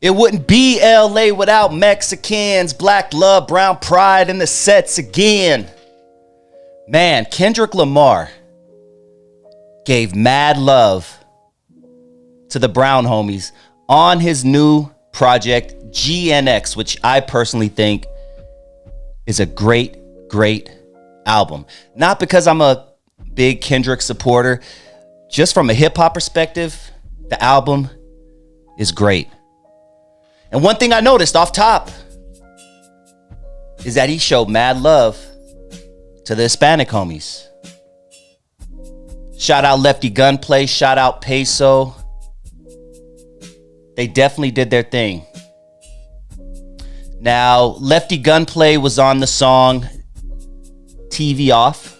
It wouldn't be LA without Mexicans, black love, brown pride in the sets again. Man, Kendrick Lamar gave mad love to the Brown homies on his new project, GNX, which I personally think is a great, great album. Not because I'm a big Kendrick supporter, just from a hip hop perspective, the album is great. And one thing I noticed off top is that he showed mad love to the Hispanic homies. Shout out Lefty Gunplay, shout out PEYSOH. They definitely did their thing. Now, Lefty Gunplay was on the song TV Off.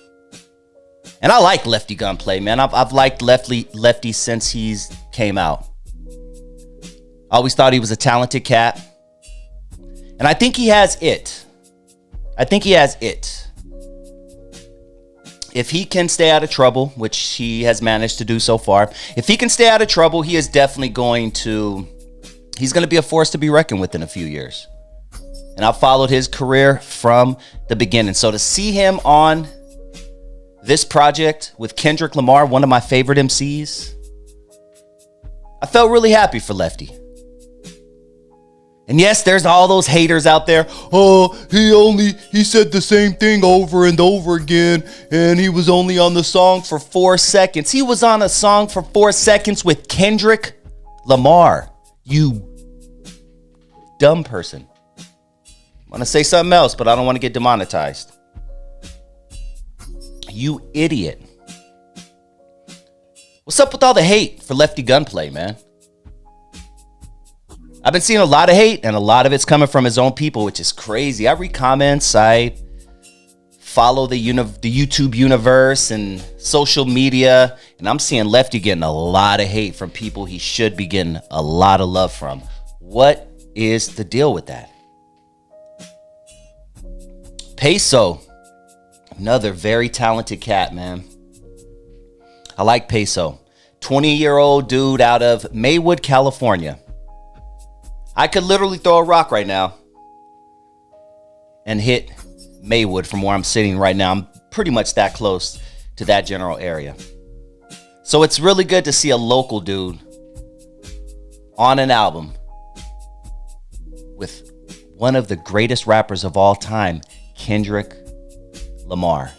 And I like Lefty Gunplay, man. I've liked Lefty since he's came out. I always thought he was a talented cat. And I think he has it. If he can stay out of trouble, which he has managed to do so far, if he can stay out of trouble, he is definitely he's going to be a force to be reckoned with in a few years. And I've followed his career from the beginning. So to see him on this project with Kendrick Lamar, one of my favorite MCs, I felt really happy for Lefty. And yes, there's all those haters out there. Oh, he said the same thing over and over again, and he was only on the song for 4 seconds. He was on a song for 4 seconds with Kendrick Lamar. You dumb person. I want to say something else, but I don't want to get demonetized. You idiot. What's up with all the hate for Lefty Gunplay, man? I've been seeing a lot of hate, and a lot of it's coming from his own people, which is crazy. I read comments, I follow the YouTube universe and social media, and I'm seeing Lefty getting a lot of hate from people he should be getting a lot of love from. What is the deal with that? PEYSOH, another very talented cat, man. I like PEYSOH. 20-year-old dude out of Maywood, California. I could literally throw a rock right now and hit Maywood from where I'm sitting right now. I'm pretty much that close to that general area. So it's really good to see a local dude on an album with one of the greatest rappers of all time, Kendrick Lamar.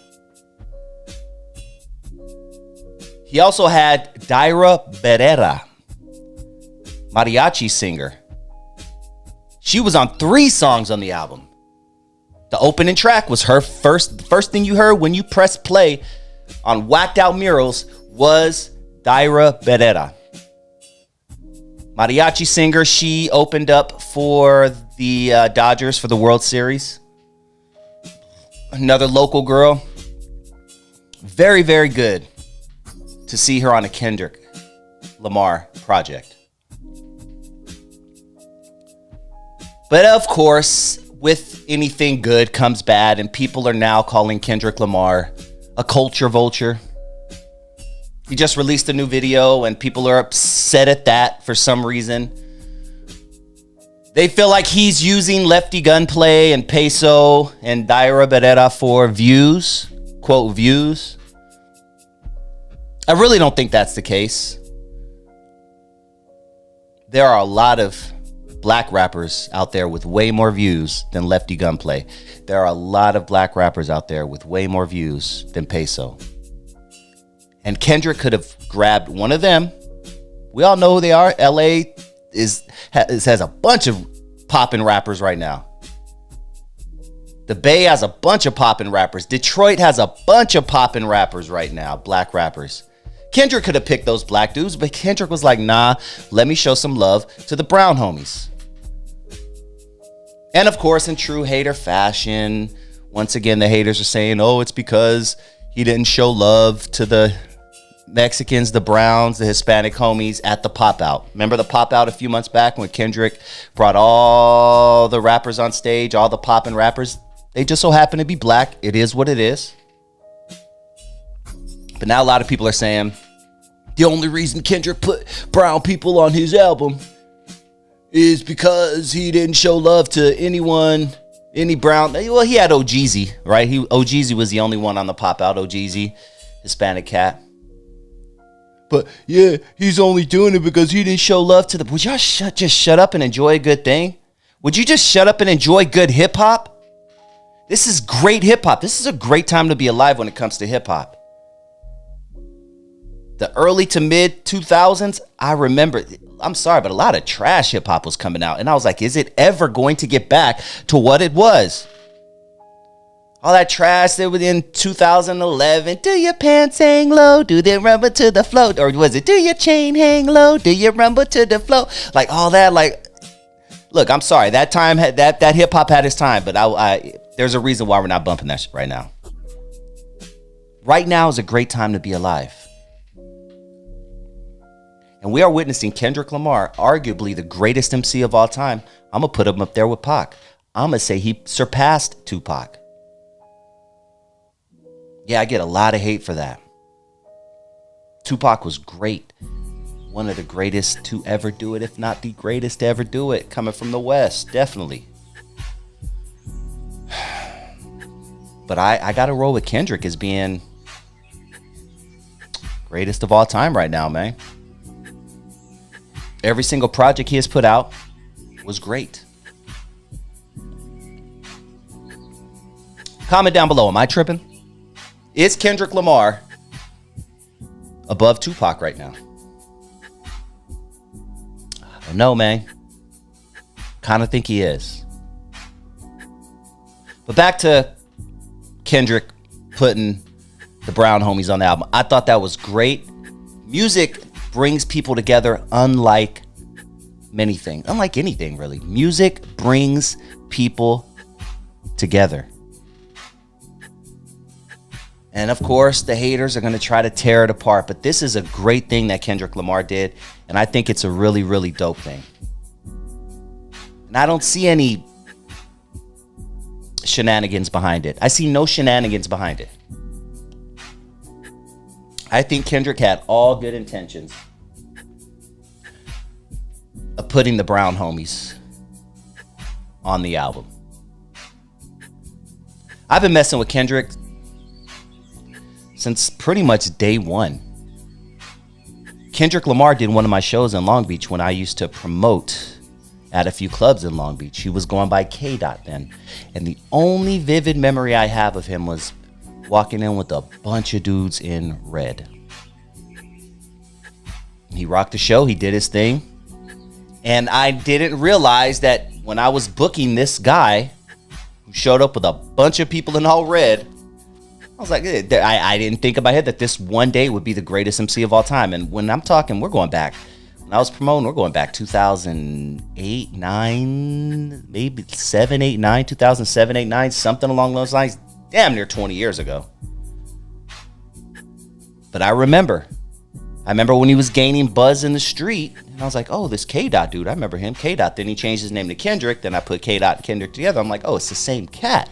He also had Daira Berrera, mariachi singer. She was on 3 songs on the album. The opening track was her first thing you heard when you pressed play on Whacked Out Murals was Daira Berrera. Mariachi singer, she opened up for the Dodgers for the World Series. Another local girl. Very, very good to see her on a Kendrick Lamar project. But of course, with anything good comes bad, and people are now calling Kendrick Lamar a culture vulture. He just released a new video, and people are upset at that for some reason. They feel like he's using Lefty Gunplay and PEYSOH and Daira Berrera for views, quote, views. I really don't think that's the case. There are a lot of black rappers out there with way more views than Lefty Gunplay. There are a lot of black rappers out there with way more views than PEYSOH. And Kendrick could have grabbed one of them. We all know who they are. LA has a bunch of poppin' rappers right now. The Bay has a bunch of poppin' rappers. Detroit has a bunch of poppin' rappers right now, black rappers. Kendrick could have picked those black dudes, but Kendrick was like, nah, let me show some love to the brown homies. And of course, in true hater fashion, once again, the haters are saying, oh, it's because he didn't show love to the Mexicans, the Browns, the Hispanic homies at the pop out. Remember the pop out a few months back when Kendrick brought all the rappers on stage, all the poppin' rappers? They just so happen to be black. It is what it is. But now a lot of people are saying the only reason Kendrick put brown people on his album is because he didn't show love to anyone, any brown. Well, he had OGZ, right? OGZ was the only one on the pop out. OGZ, Hispanic cat. But yeah, he's only doing it because he didn't show love to the. Would y'all just shut up and enjoy a good thing? Would you just shut up and enjoy good hip hop? This is great hip hop. This is a great time to be alive when it comes to hip hop. The early to mid 2000s, I remember, I'm sorry, but a lot of trash hip hop was coming out. And I was like, is it ever going to get back to what it was? All that trash that was in 2011. Do your pants hang low? Do they rumble to the floor? Or was it, do your chain hang low? Do you rumble to the floor? Like all that, like, look, I'm sorry. That time, that hip hop had its time. But there's a reason why we're not bumping that shit right now. Right now is a great time to be alive. And we are witnessing Kendrick Lamar, arguably the greatest MC of all time. I'm going to put him up there with Pac. I'm going to say he surpassed Tupac. Yeah, I get a lot of hate for that. Tupac was great. One of the greatest to ever do it, if not the greatest to ever do it. Coming from the West, definitely. But I got to roll with Kendrick as being greatest of all time right now, man. Every single project he has put out was great. Comment down below. Am I tripping? Is Kendrick Lamar above Tupac right now? I don't know, man. Kind of think he is. But back to Kendrick putting the Brown Homies on the album. I thought that was great. Music brings people together unlike many things. Unlike anything, really. Music brings people together. And of course, the haters are going to try to tear it apart. But this is a great thing that Kendrick Lamar did. And I think it's a really, really dope thing. And I don't see any shenanigans behind it. I see no shenanigans behind it. I think Kendrick had all good intentions of putting the Brown Homies on the album. I've been messing with Kendrick since pretty much day one. Kendrick Lamar did one of my shows in Long Beach when I used to promote at a few clubs in Long Beach. He was going by K-Dot then. And the only vivid memory I have of him was walking in with a bunch of dudes in red. He rocked the show. He did his thing. And I didn't realize that when I was booking this guy who showed up with a bunch of people in all red, I was like, I didn't think in my head that this one day would be the greatest MC of all time. And when I'm talking, we're going back. When I was promoting, we're going back 2008, 9, maybe 7, 8, 9, 2007, 8, 9, something along those lines. Damn near 20 years ago. But I remember when he was gaining buzz in the street, and I was like, oh, this K-Dot dude, I remember him, K-Dot. Then he changed his name to Kendrick. Then I put K-Dot and Kendrick together. I'm like, oh, it's the same cat.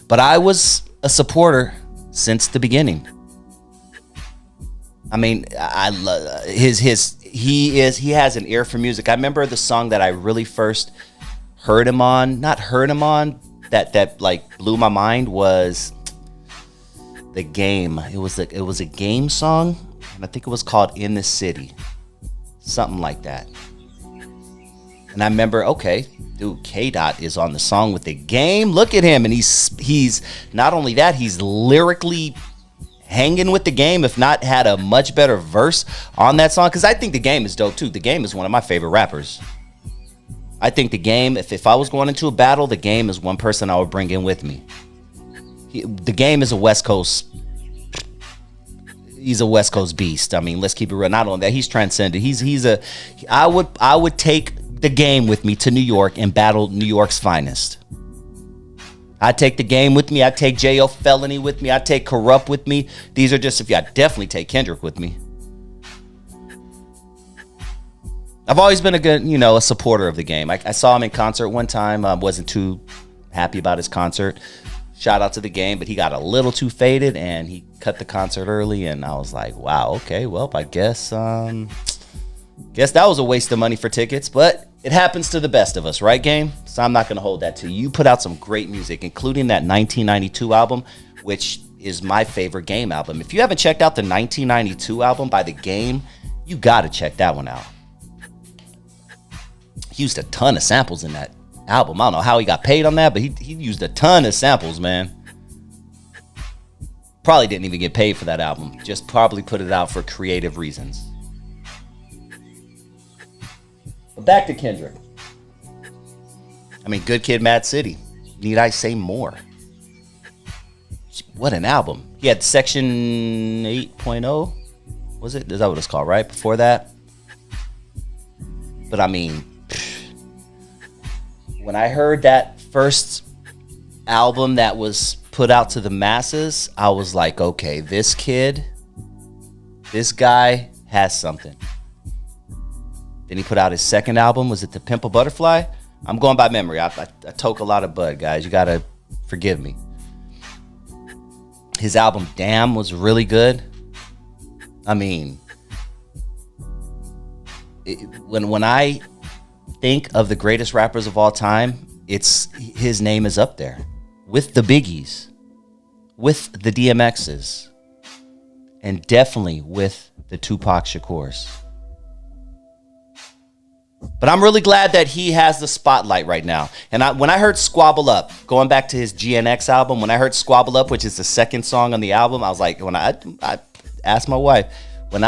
But I was a supporter since the beginning. I mean, I love he has an ear for music. I remember the song that I really first heard him on, that like blew my mind was The Game. It was a Game song, and I think it was called In the City. Something like that. And I remember, okay, dude, K-Dot is on the song with The Game. Look at him. And he's not only that, he's lyrically hanging with The Game, if not had a much better verse on that song. Because I think The Game is dope, too. The Game is one of my favorite rappers. I think The Game, if I was going into a battle, The Game is one person I would bring in with me. The Game is a West Coast. He's a West Coast beast. I mean, let's keep it real. Not only that, he's transcended. I would take The Game with me to New York and battle New York's finest. I'd take The Game with me. I'd take J.O. Felony with me. I'd take Corrupt with me. These are just a few. I'd definitely take Kendrick with me. I've always been a supporter of The Game. I saw him in concert one time. I wasn't too happy about his concert. Shout out to The Game, but he got a little too faded and he cut the concert early. And I was like, wow, okay, well, I guess Guess that was a waste of money for tickets, but it happens to the best of us, right, game? So I'm not going to hold that to you. You put out some great music, including that 1992 album, which is my favorite Game album. If you haven't checked out the 1992 album by The Game, you got to check that one out. He used a ton of samples in that album. I don't know how he got paid on that, but he used a ton of samples, man. Probably didn't even get paid for that album. Just probably put it out for creative reasons. But back to Kendrick. I mean, Good Kid, Mad City. Need I say more? What an album. He had Section 8.0. Was it? Is that what it's called, right? Before that? But I mean, when I heard that first album that was put out to the masses, I was like, okay, this guy has something. Then he put out his second album. Was it The Pimple Butterfly? I'm going by memory. I toke a lot of bud, guys. You got to forgive me. His album, Damn, was really good. I mean, when I think of the greatest rappers of all time, his name is up there. With the Biggies, with the DMXs, and definitely with the Tupac Shakurs. But I'm really glad that he has the spotlight right now. And when I heard Squabble Up, going back to his GNX album, when I heard Squabble Up, which is the second song on the album, I was like, when I asked my wife, when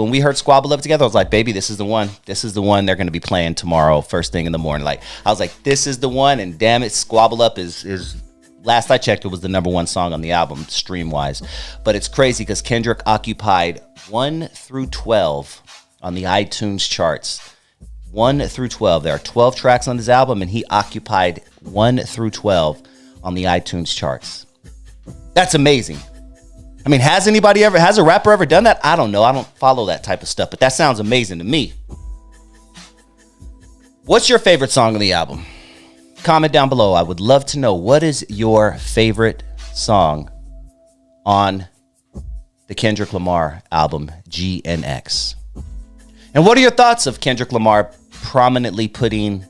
we heard Squabble Up together, I was like, baby, this is the one. This is the one they're going to be playing tomorrow, first thing in the morning. Like, I was like, this is the one. And damn it, Squabble Up is last I checked, it was the #1 song on the album, stream-wise. But it's crazy because Kendrick occupied 1 through 12 on the iTunes charts. 1 through 12. There are 12 tracks on this album, and he occupied 1 through 12 on the iTunes charts. That's amazing. I mean, has a rapper ever done that? I don't know. I don't follow that type of stuff, but that sounds amazing to me. What's your favorite song on the album? Comment down below. I would love to know, what is your favorite song on the Kendrick Lamar album, GNX? And what are your thoughts of Kendrick Lamar prominently putting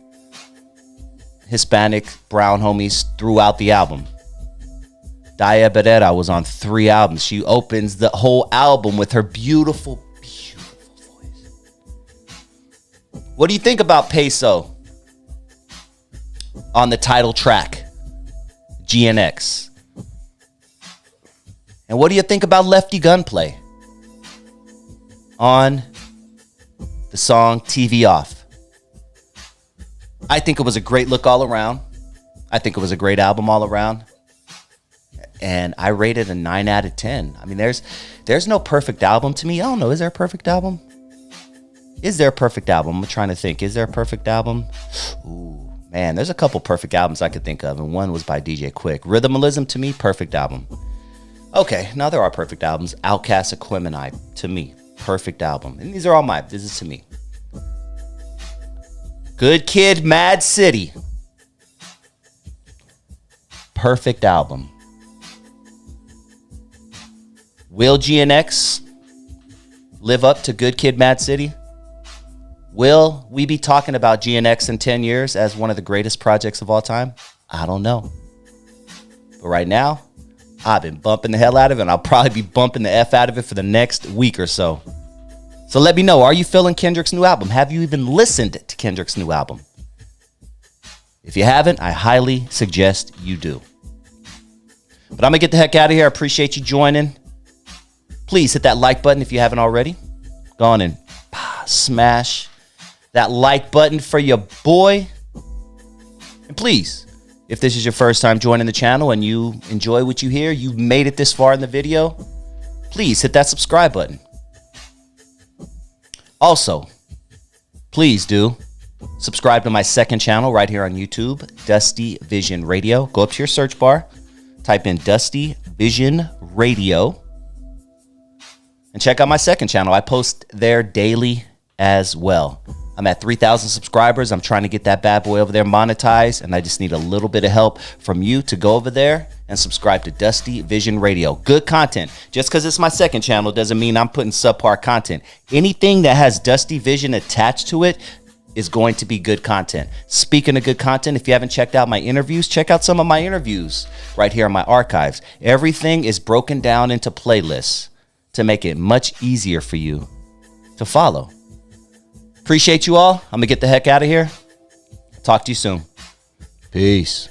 Hispanic brown homies throughout the album? Daya Beretta was on 3 albums. She opens the whole album with her beautiful, beautiful voice. What do you think about PEYSOH on the title track, GNX? And what do you think about LEFTY Gunplay on the song TV Off? I think it was a great look all around. I think it was a great album all around. And I rated a 9 out of 10. I mean, there's no perfect album to me. I don't know. Is there a perfect album? Is there a perfect album? I'm trying to think. Is there a perfect album? Ooh, man, there's a couple perfect albums I could think of. And one was by DJ Quick. Rhythmalism, to me, perfect album. Okay, now there are perfect albums. Outkast, Aquemini, to me, perfect album. And these are all this is to me. Good Kid, Mad City, perfect album. Will GNX live up to Good Kid, Mad City? Will we be talking about GNX in 10 years as one of the greatest projects of all time? I don't know. But right now, I've been bumping the hell out of it, and I'll probably be bumping the F out of it for the next week or so. So let me know, are you feeling Kendrick's new album? Have you even listened to Kendrick's new album? If you haven't, I highly suggest you do. But I'm going to get the heck out of here. I appreciate you joining. Please hit that like button if you haven't already. Go on and smash that like button for your boy. And please, if this is your first time joining the channel and you enjoy what you hear, you made it this far in the video, please hit that subscribe button. Also, please do subscribe to my second channel right here on YouTube, Dusty Vision Radio. Go up to your search bar, type in Dusty Vision Radio, and check out my second channel. I post there daily as well. I'm at 3,000 subscribers. I'm trying to get that bad boy over there monetized, and I just need a little bit of help from you to go over there and subscribe to Dusty Vision Radio. Good content. Just because it's my second channel doesn't mean I'm putting subpar content. Anything that has Dusty Vision attached to it is going to be good content. Speaking of good content, if you haven't checked out my interviews, check out some of my interviews right here in my archives. Everything is broken down into playlists to make it much easier for you to follow. Appreciate you all. I'm going to get the heck out of here. Talk to you soon. Peace.